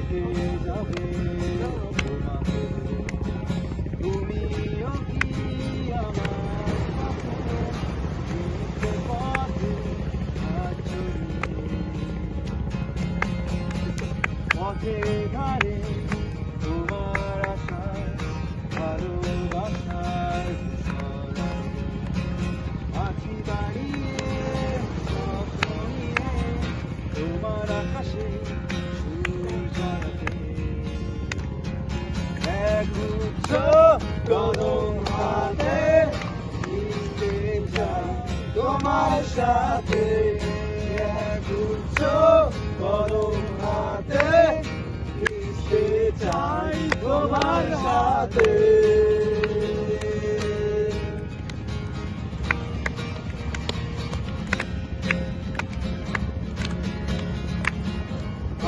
রেখে যাবে তোমাকে। তুমিও কি আমার সাথে পথে হাত জড়িয়ে, পথের ধারে তোমার আশায় ভালোবাসার ধূসর আছি দাঁড়িয়ে, স্বপ্ন নিয়ে তোমার আকাশে সুর ঝরাতে। একগুচ্ছ কদম হাতে মিশতে চাই তোমার সাথে, একগুচ্ছ কদম হাতে মিশতে চাই তোমার সাথে।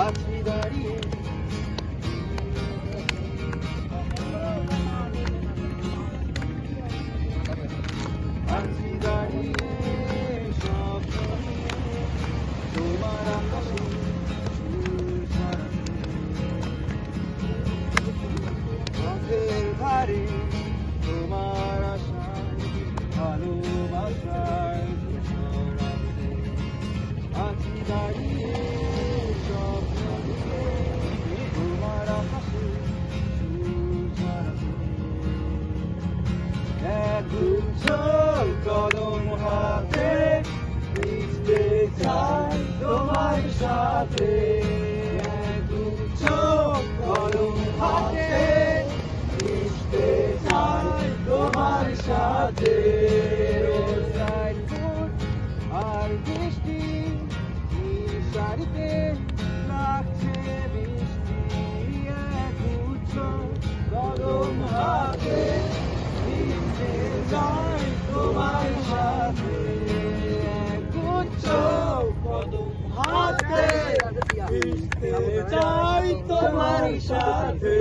আছি দাঁড়িয়ে আছি দাঁড়িয়ে, স্বপ্ন নিয়ে তোমার আকাশে সুর ঝরাতে। পথের ধারে তোমার আশায় ভালোবাসার ধূসর আলোতে আছি দাঁড়িয়ে, স্বপ্ন নিয়ে তোমার আকাশে সুর ঝরাতে। একগুচ্ছ কদম হাতে মিশতে চাই তোমার সাথে, একগুচ্ছ কদম হাতে মিশতে চাই তোমার সাথে। আর বৃষ্টি নিঃসারিতে লাগছে বৃষ্টি, একগুচ্ছ কদম হাতে মিশতে চাই তোমার সাথে, একগুচ্ছ কদম হাতে মিশতে চাই তোমার সাথে।